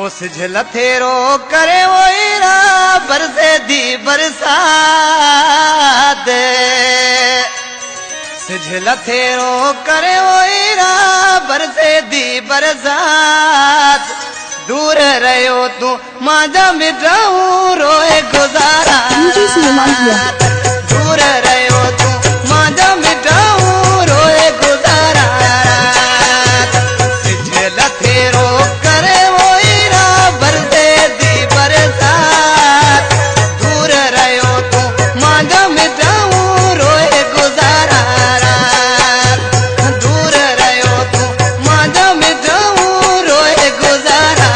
उस झलथेरो करे ओइरा बरसे दी बरसात झलथेरो करे ओइरा बरसे दी बरसात दूर रहो तू मांझा मिटाऊं रोए गुजारा दूर रहो तू मांझा मिटाऊं रोए गुजारा झलथेरो करे ओइरा बरसे दी बरसात दूर रहो तू मांझा मिटाऊं रोए गुजारा दूर रहो तू मांझा मिटाऊं रोए गुजारा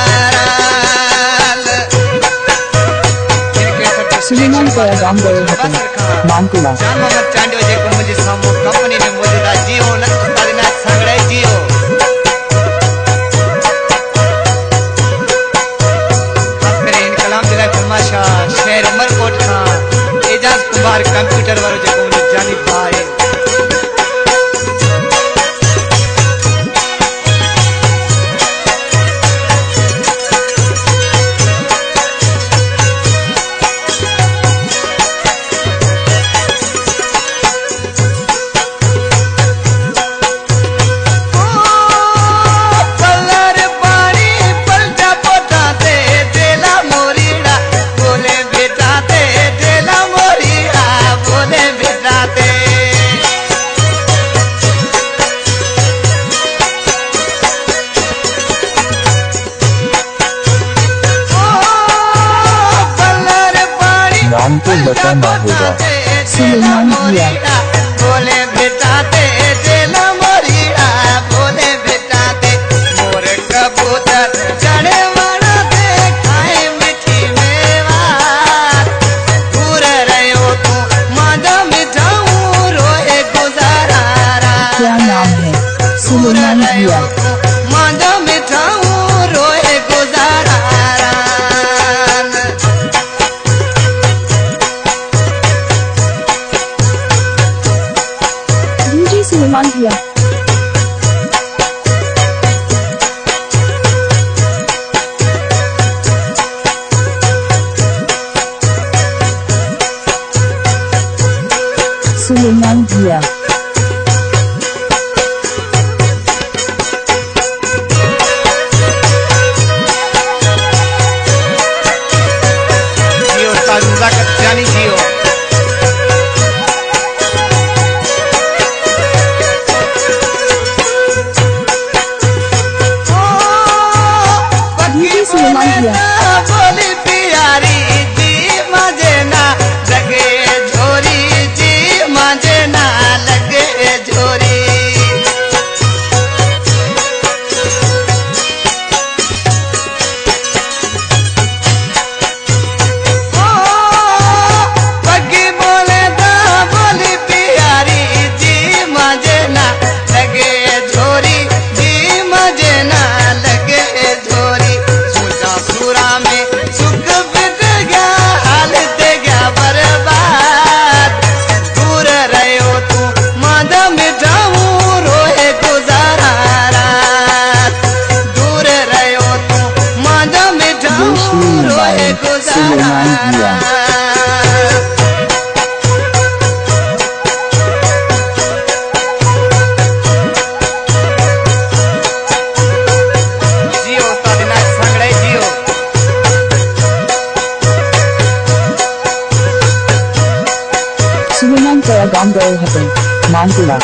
सुलेमान पैगाम गए हतन मानकुला जान मोहम्मद चांडियो जेको मुझे सामो कंपनी में मौजूदा जियो न उस्तादिनाथ सांगड़े जियो खास करे इन कलाम जिला फरमाशा शहर उमरकोट खां एजाज कुमार कंप्यूटर वारो जेको मुझे जानी भाई नाम तो बताना होगा। सुलेमान भैया बोले बेटाते जेला मोरीड़ा बोले बेटाते मोर कबूतर चढ़े वाला दे खाए मीठी मेवा दूर रहो तू मांझा मिठाऊं रोए गुजारा क्या नाम है? सुलेमान भैया मांझा मिठाऊं रोए गुजारा सुलेमान भैया सुलेमान भैया जियो ताज़ा जानी जियो सुलेमान भैया बोली प्यारी जी मजे ना लगे झोरी जी मजे ना लगे झोरी पगी बोले दा बोली प्यारी जी मजे ना लगे झोरी जी मजे ना लगे झोरी सूरा में सुख बिट गया हाल दे गया बर्बाद दूर रहो तू मांझा मिठाऊं रोए गुजारा रात दूर रहो तू मांझा मिठाऊं रोए गुजारा रात जियो उस्तादिनाथ सांगड़े जियो सुलेमान पैगाम गए हतन मानकुला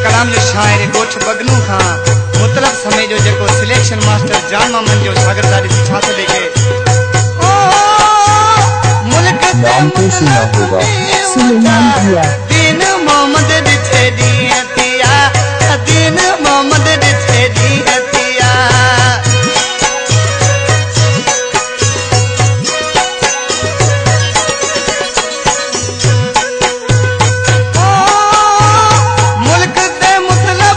कलाम जो शायर गोठ बगनू खां मुतलब समय जो जेको सिलेक्शन मास्टर जान मामन जो शागिर्दारी सिखा तो लेके मुल्क नाम तो सुना होगा। सुलेमान भैया दीन मोहम्मद दिथे दिया दीन मोहम्मद दिथे दिया मुल्क दे मुतलब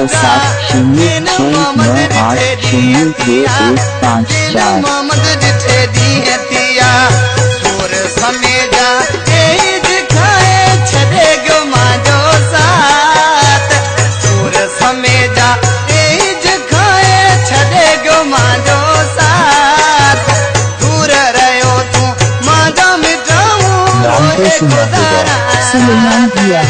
9706980215 मोहम्मद जिथे दी है तिया सुर समेजा एज खाए छदे गो मांजो साथ सुर समेजा एज खाए छदे गो मांजो साथ दूर रहो तू मांजा मिटाऊं रामकृष्ण गुजारा सुलेमान दिया